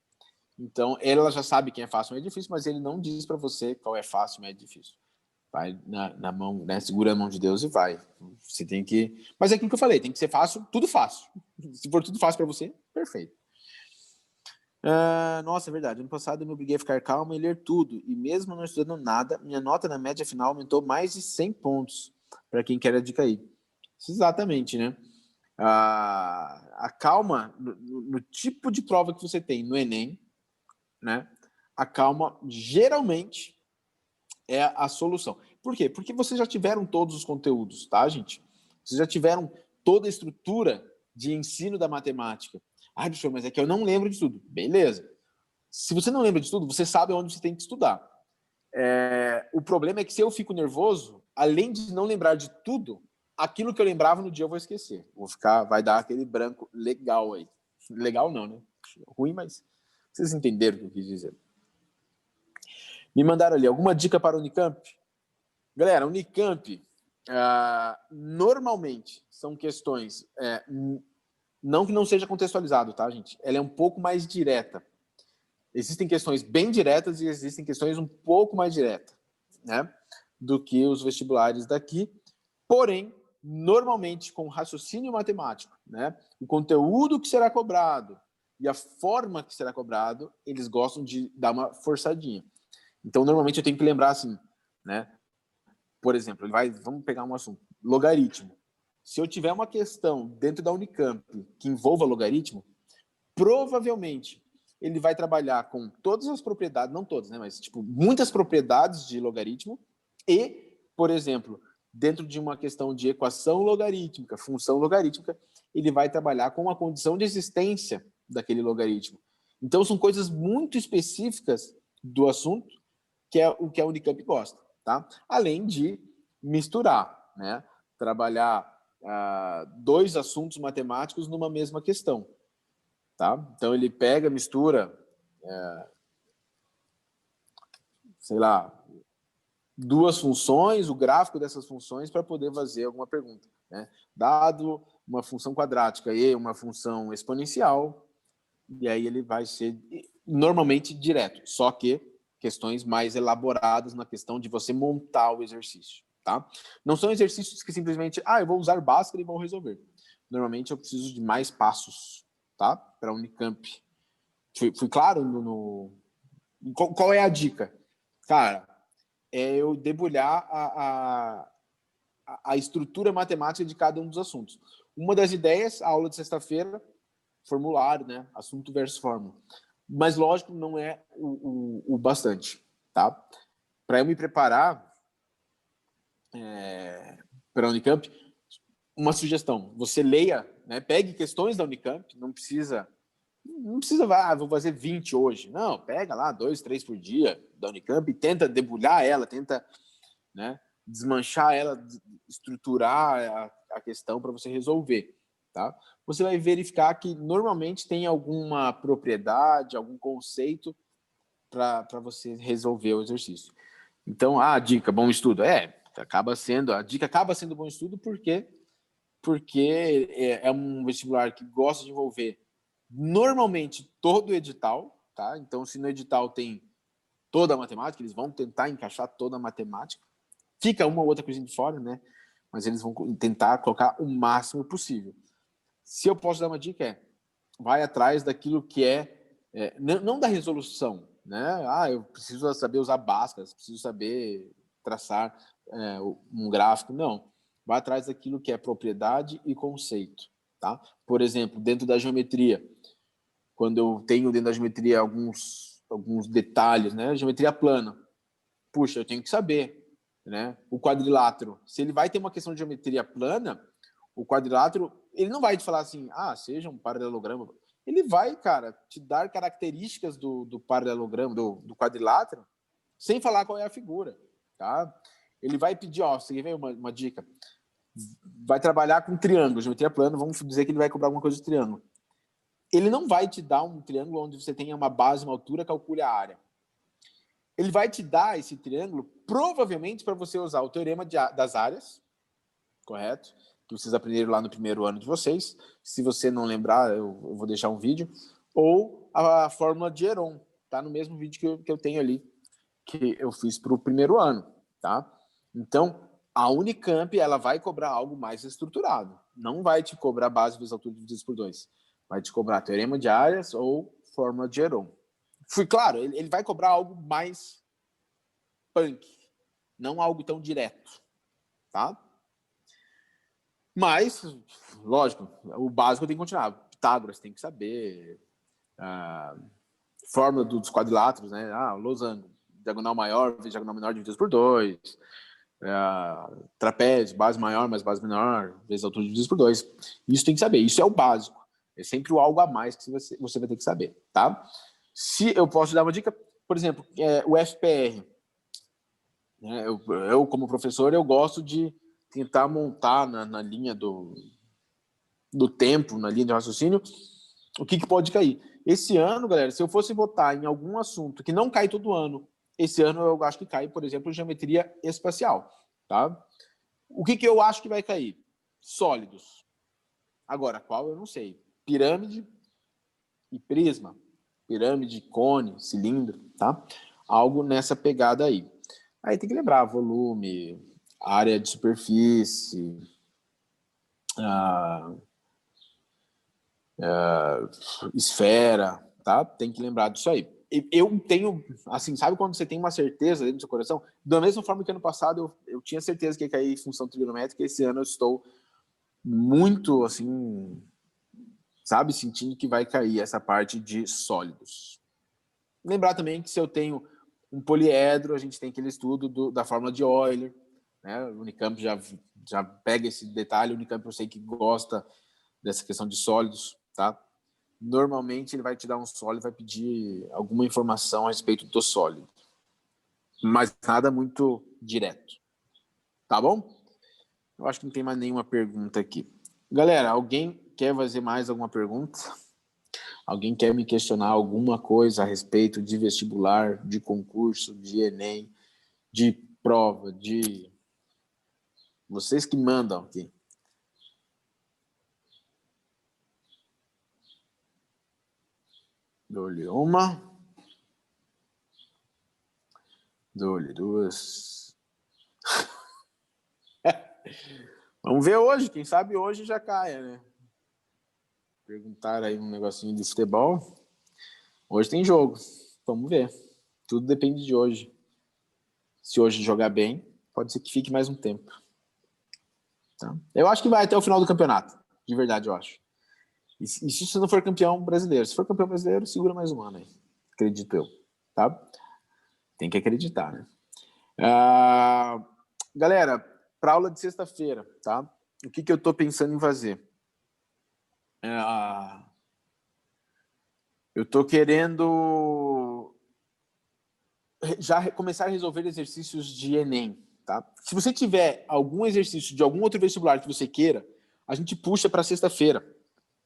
Então, ela já sabe quem é fácil, médio e difícil, mas ele não diz para você qual é fácil, médio e difícil. Vai na mão, né? Segura a mão de Deus e vai. Você tem que... Mas é aquilo que eu falei, tem que ser fácil, tudo fácil. Se for tudo fácil para você, perfeito. Nossa, é verdade. Ano passado eu me obriguei a ficar calmo e ler tudo. E mesmo não estudando nada, minha nota na média final aumentou mais de 100 pontos. Para quem quer a dica aí. Exatamente, né? A calma no tipo de prova que você tem no Enem, né? a calma geralmente é a solução. Por quê? Porque vocês já tiveram todos os conteúdos, tá, gente? Vocês já tiveram toda a estrutura de ensino da matemática. Ah, professor, mas é que eu não lembro de tudo. Beleza. Se você não lembra de tudo, você sabe onde você tem que estudar. O problema é que se eu fico nervoso, além de não lembrar de tudo, aquilo que eu lembrava no dia eu vou esquecer. Vai dar aquele branco legal aí. Legal não, né? Ruim, mas vocês entenderam o que eu quis dizer. Me mandaram ali alguma dica para a Unicamp? Galera, Unicamp, normalmente são questões, não que não seja contextualizado, tá, gente? Ela é um pouco mais direta. Existem questões bem diretas e existem questões um pouco mais diretas, né, do que os vestibulares daqui. Porém, normalmente com raciocínio matemático, né, o conteúdo que será cobrado e a forma que será cobrado, eles gostam de dar uma forçadinha. Então, normalmente eu tenho que lembrar assim, né? Por exemplo, vamos pegar um assunto, logaritmo. Se eu tiver uma questão dentro da Unicamp que envolva logaritmo, provavelmente ele vai trabalhar com todas as propriedades, não todas, né, mas tipo, muitas propriedades de logaritmo e, por exemplo, dentro de uma questão de equação logarítmica, função logarítmica, ele vai trabalhar com a condição de existência daquele logaritmo. Então, são coisas muito específicas do assunto que é o que a Unicamp gosta, tá? Além de misturar, né? Trabalhar dois assuntos matemáticos numa mesma questão. Tá? Então, ele pega, mistura, sei lá, duas funções, o gráfico dessas funções para poder fazer alguma pergunta. Né? Dado uma função quadrática e uma função exponencial, e aí ele vai ser normalmente direto, só que questões mais elaboradas na questão de você montar o exercício. Tá? Não são exercícios que simplesmente, eu vou usar Bhaskara e vou resolver. Normalmente eu preciso de mais passos, tá? Para a Unicamp. Fui claro qual é a dica? Cara, é eu debulhar a estrutura matemática de cada um dos assuntos. Uma das ideias, a aula de sexta-feira, formulário, né? Assunto versus fórmula. Mas, lógico, não é o bastante, tá? Para eu me preparar para a Unicamp, uma sugestão, você leia, né? Pegue questões da Unicamp, não precisa, vou fazer 20 hoje. Não, pega lá 2, 3 por dia da Unicamp e tenta debulhar ela, tenta, né, desmanchar ela, estruturar a questão para você resolver, tá? Você vai verificar que normalmente tem alguma propriedade, algum conceito para você resolver o exercício. Então, a dica, bom estudo, a dica acaba sendo bom estudo porque é um vestibular que gosta de envolver normalmente todo o edital, tá? Então, se no edital tem toda a matemática, eles vão tentar encaixar toda a matemática. Fica uma ou outra coisinha de fora, né? Mas eles vão tentar colocar o máximo possível. Se eu posso dar uma dica, vai atrás daquilo que não da resolução, né? Eu preciso saber usar Bhaskara, preciso saber traçar um gráfico. Não. Vai atrás daquilo que é propriedade e conceito, tá? Por exemplo, dentro da geometria, quando eu tenho dentro da geometria alguns detalhes, né? Geometria plana. Puxa, eu tenho que saber, né? O quadrilátero, se ele vai ter uma questão de geometria plana, o quadrilátero, ele não vai te falar assim, seja um paralelograma. Ele vai, cara, te dar características do paralelograma, do quadrilátero, sem falar qual é a figura, tá? Ele vai pedir, você quer ver uma dica? Vai trabalhar com triângulo, geometria plana, vamos dizer que ele vai cobrar alguma coisa de triângulo. Ele não vai te dar um triângulo onde você tenha uma base, uma altura, calcule a área. Ele vai te dar esse triângulo, provavelmente, para você usar o teorema das áreas, correto? Que vocês aprenderam lá no primeiro ano de vocês. Se você não lembrar, eu vou deixar um vídeo. Ou a fórmula de Heron, tá? No mesmo vídeo que eu tenho ali, que eu fiz para o primeiro ano, tá? Então, a Unicamp, ela vai cobrar algo mais estruturado. Não vai te cobrar base vezes altura divididas por 2. Vai te cobrar teorema de áreas ou fórmula de Heron. Fui claro, ele vai cobrar algo mais punk, não algo tão direto, tá? Mas, lógico, o básico tem que continuar. Pitágoras tem que saber, fórmula dos quadriláteros, né? Losango, diagonal maior vezes diagonal menor dividido por 2, trapézio, base maior mais base menor vezes altura dividido por 2. Isso tem que saber, isso é o básico. É sempre o algo a mais que você vai ter que saber, tá? Se eu posso dar uma dica, por exemplo, o FPR. Né? Eu, como professor, eu gosto de tentar montar na linha do tempo, na linha de raciocínio, o que pode cair. Esse ano, galera, se eu fosse votar em algum assunto que não cai todo ano, esse ano eu acho que cai, por exemplo, geometria espacial, tá? O que eu acho que vai cair? Sólidos. Agora, qual eu não sei. Pirâmide e prisma. Pirâmide, cone, cilindro, tá? Algo nessa pegada aí. Aí tem que lembrar volume, área de superfície, esfera, tá? Tem que lembrar disso aí. Eu tenho, assim, sabe quando você tem uma certeza dentro do seu coração? Da mesma forma que ano passado eu tinha certeza que ia cair função trigonométrica, esse ano eu estou muito, assim, sabe, sentindo que vai cair essa parte de sólidos. Lembrar também que se eu tenho um poliedro, a gente tem aquele estudo da fórmula de Euler, né? O Unicamp já pega esse detalhe, o Unicamp eu sei que gosta dessa questão de sólidos, tá? Normalmente ele vai te dar um sólido, vai pedir alguma informação a respeito do sólido, mas nada muito direto, tá bom? Eu acho que não tem mais nenhuma pergunta aqui. Galera, alguém quer fazer mais alguma pergunta? Alguém quer me questionar alguma coisa a respeito de vestibular, de concurso, de Enem, de prova, de... Vocês que mandam aqui. Dou-lhe uma. Dou-lhe duas. Vamos ver hoje. Quem sabe hoje já caia, né? Perguntaram aí um negocinho de futebol. Hoje tem jogo. Vamos ver. Tudo depende de hoje. Se hoje jogar bem, pode ser que fique mais um tempo. Tá? Eu acho que vai até o final do campeonato. De verdade, eu acho. E se você não for campeão brasileiro? Se for campeão brasileiro, segura mais um ano aí. Acredito eu. Tá? Tem que acreditar, né? Galera, para aula de sexta-feira, tá? O que eu tô pensando em fazer? Eu tô querendo já começar a resolver exercícios de Enem, tá? Se você tiver algum exercício de algum outro vestibular que você queira, a gente puxa para sexta-feira,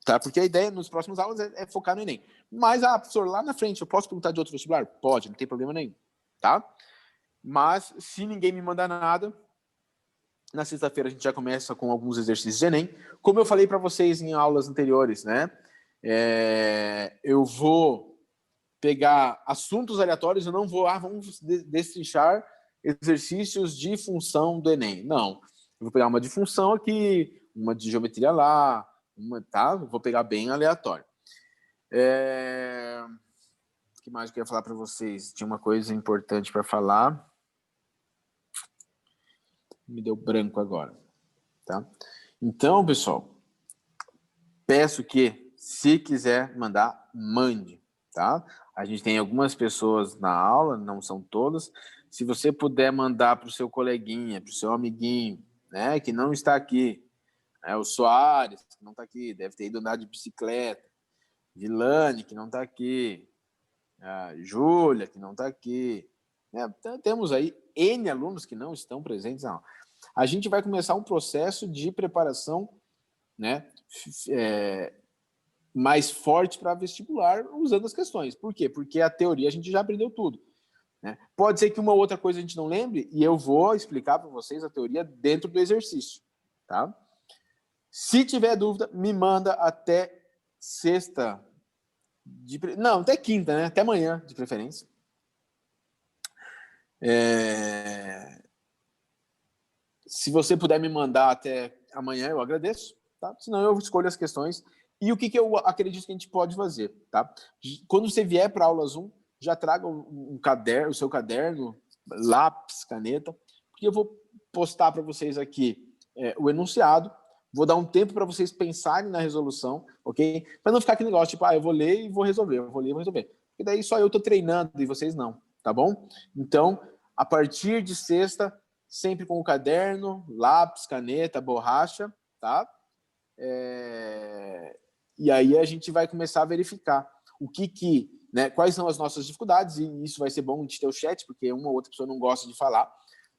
tá? Porque a ideia nos próximos aulas é focar no Enem. Mas, professor, lá na frente, eu posso perguntar de outro vestibular? Pode, não tem problema nenhum, tá? Mas, se ninguém me mandar nada, na sexta-feira a gente já começa com alguns exercícios de Enem. Como eu falei para vocês em aulas anteriores, né? Eu vou pegar assuntos aleatórios, eu não vou, vamos destrinchar exercícios de função do Enem. Não, eu vou pegar uma de função aqui, uma de geometria lá, tá? Vou pegar bem aleatório. O que mais eu queria falar para vocês? Tinha uma coisa importante para falar. Me deu branco agora, tá? Então, pessoal, peço que, se quiser mandar, mande, tá? A gente tem algumas pessoas na aula, não são todas. Se você puder mandar para o seu coleguinha, para o seu amiguinho, né, que não está aqui, o Soares, que não está aqui, deve ter ido andar de bicicleta, Vilane, que não está aqui, a Júlia, que não está aqui, né? Temos aí N alunos que não estão presentes na aula. A gente vai começar um processo de preparação, né, mais forte para vestibular usando as questões. Por quê? Porque a teoria a gente já aprendeu tudo, né? Pode ser que uma outra coisa a gente não lembre e eu vou explicar para vocês a teoria dentro do exercício, tá? Se tiver dúvida, me manda até sexta, não, até quinta, né? Até amanhã, de preferência. Se você puder me mandar até amanhã, eu agradeço, tá? Senão eu escolho as questões. E o que eu acredito que a gente pode fazer, tá? Quando você vier para a aula Zoom, já traga um caderno, o seu caderno, lápis, caneta, porque eu vou postar para vocês aqui o enunciado, vou dar um tempo para vocês pensarem na resolução, ok? Para não ficar aquele negócio, tipo, eu vou ler e vou resolver, eu vou ler e vou resolver. porque daí só eu tô treinando e vocês não, tá bom? Então, a partir de sexta, sempre com o caderno, lápis, caneta, borracha, tá? E aí a gente vai começar a verificar né, quais são as nossas dificuldades, e isso vai ser bom de ter o chat, porque uma ou outra pessoa não gosta de falar,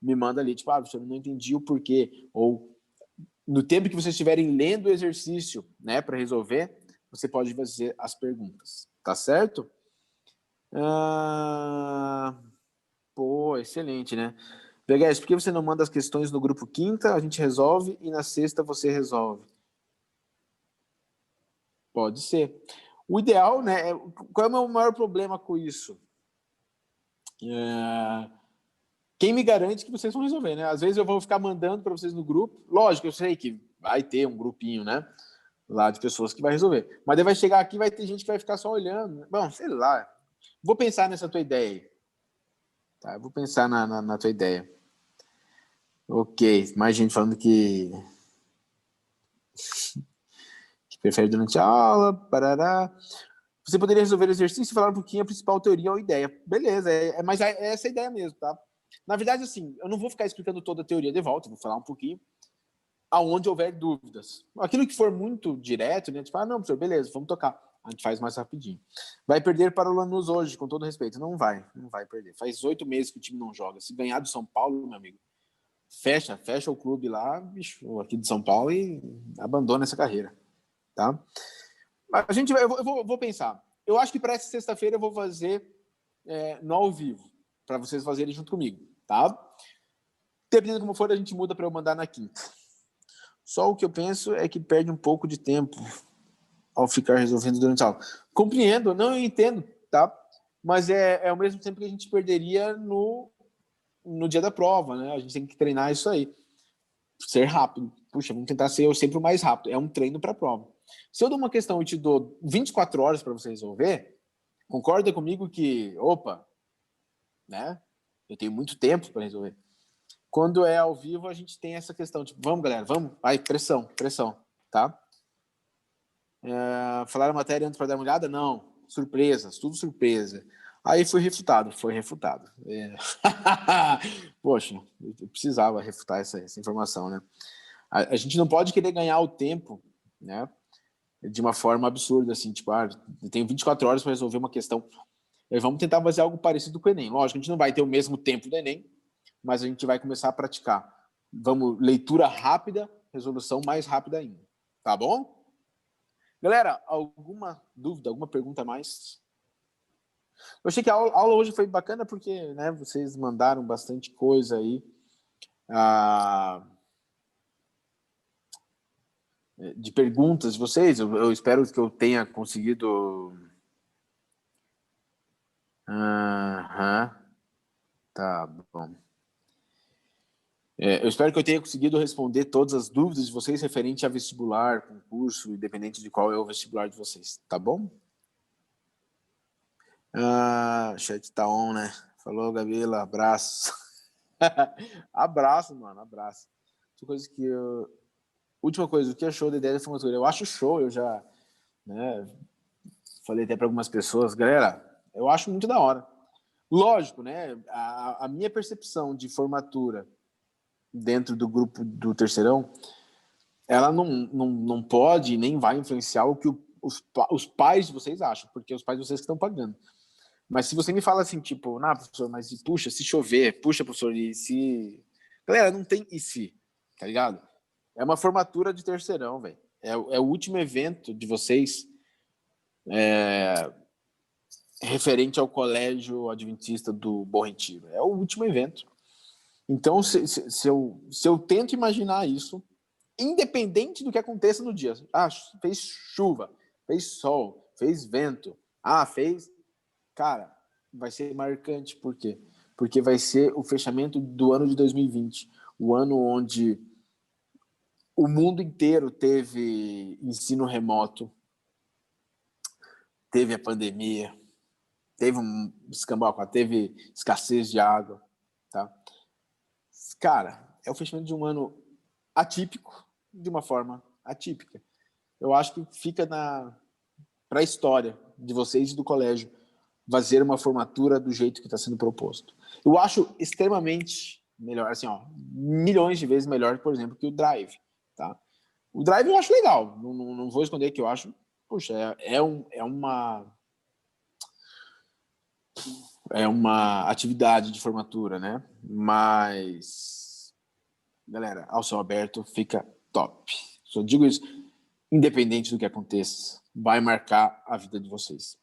me manda ali, tipo, professor, não entendi o porquê, ou no tempo que vocês estiverem lendo o exercício, né, para resolver, você pode fazer as perguntas, tá certo? Pô, excelente, né? Vegas, por que você não manda as questões no grupo quinta, a gente resolve, e na sexta você resolve? Pode ser. O ideal, né? Qual é o meu maior problema com isso? Quem me garante que vocês vão resolver, né? Às vezes eu vou ficar mandando para vocês no grupo. Lógico, eu sei que vai ter um grupinho, né? Lá de pessoas que vai resolver. Mas daí vai chegar aqui, vai ter gente que vai ficar só olhando. Bom, sei lá. Vou pensar nessa tua ideia aí. Tá? Vou pensar na tua ideia. Ok. Mais gente falando que prefere durante a aula. Parará. Você poderia resolver o exercício e falar um pouquinho a principal teoria ou ideia. Beleza, mas é essa a ideia mesmo, tá? Na verdade, assim, eu não vou ficar explicando toda a teoria de volta, vou falar um pouquinho aonde houver dúvidas. Aquilo que for muito direto, né? Tipo, não, professor, beleza, vamos tocar. A gente faz mais rapidinho. Vai perder para o Lanús hoje, com todo respeito. Não vai perder. Faz 8 meses que o time não joga. Se ganhar do São Paulo, meu amigo, fecha o clube lá, bicho, aqui de São Paulo, e abandona essa carreira, tá? Eu vou pensar. Eu acho que para essa sexta-feira eu vou fazer no ao vivo, para vocês fazerem junto comigo, tá? Dependendo como for, a gente muda para eu mandar na quinta. Só o que eu penso é que perde um pouco de tempo ao ficar resolvendo durante a aula. Compreendo, não, eu entendo, tá? Mas é ao mesmo tempo que a gente perderia no dia da prova, né? A gente tem que treinar isso aí. Ser rápido. Puxa, vamos tentar ser sempre o mais rápido. É um treino para a prova. Se eu dou uma questão e te dou 24 horas para você resolver, concorda comigo que, opa, né? Eu tenho muito tempo para resolver. Quando é ao vivo, a gente tem essa questão, tipo, vamos, galera, vamos, vai, pressão, tá? Falaram a matéria antes para dar uma olhada? Não, surpresas, tudo surpresa. Aí foi refutado. Poxa, eu precisava refutar essa informação, né? A gente não pode querer ganhar o tempo, né? De uma forma absurda, assim, tipo, eu tenho 24 horas para resolver uma questão. Vamos tentar fazer algo parecido com o Enem. Lógico, a gente não vai ter o mesmo tempo do Enem, mas a gente vai começar a praticar. Vamos, leitura rápida, resolução mais rápida ainda. Tá bom? Galera, alguma dúvida, alguma pergunta a mais? Eu achei que a aula hoje foi bacana porque, né, vocês mandaram bastante coisa aí de perguntas de vocês. Eu espero que eu tenha conseguido... Tá bom. Eu espero que eu tenha conseguido responder todas as dúvidas de vocês referente a vestibular, concurso, independente de qual é o vestibular de vocês, tá bom? Chat tá on, né? Falou, Gabila, abraço. Abraço, mano, abraço. Última coisa, o que achou da ideia da formatura? Eu acho show, eu já, né, falei até para algumas pessoas, galera, eu acho muito da hora. Lógico, né, a minha percepção de formatura dentro do grupo do terceirão, ela não pode nem vai influenciar o que os pais de vocês acham, porque os pais de vocês que estão pagando. Mas se você me fala assim, tipo, professor, mas puxa, se chover, puxa, professor, e se... Galera, não tem e se, tá ligado? É uma formatura de terceirão, velho. É o último evento de vocês referente ao Colégio Adventista do Bom Retiro. É o último evento. Então, se eu tento imaginar isso, independente do que aconteça no dia. Fez chuva, fez sol, fez vento. Fez... Cara, vai ser marcante. Por quê? Porque vai ser o fechamento do ano de 2020. O ano onde o mundo inteiro teve ensino remoto, teve a pandemia, teve um escambau, teve escassez de água, tá? Cara, é o fechamento de um ano atípico, de uma forma atípica. Eu acho que fica para a história de vocês e do colégio fazer uma formatura do jeito que está sendo proposto. Eu acho extremamente melhor, assim, ó, milhões de vezes melhor, por exemplo, que o Drive, tá? O Drive eu acho legal, não vou esconder que eu acho, puxa, é uma atividade de formatura, né? Mas, galera, ao céu aberto fica top. Só digo isso, independente do que aconteça, vai marcar a vida de vocês.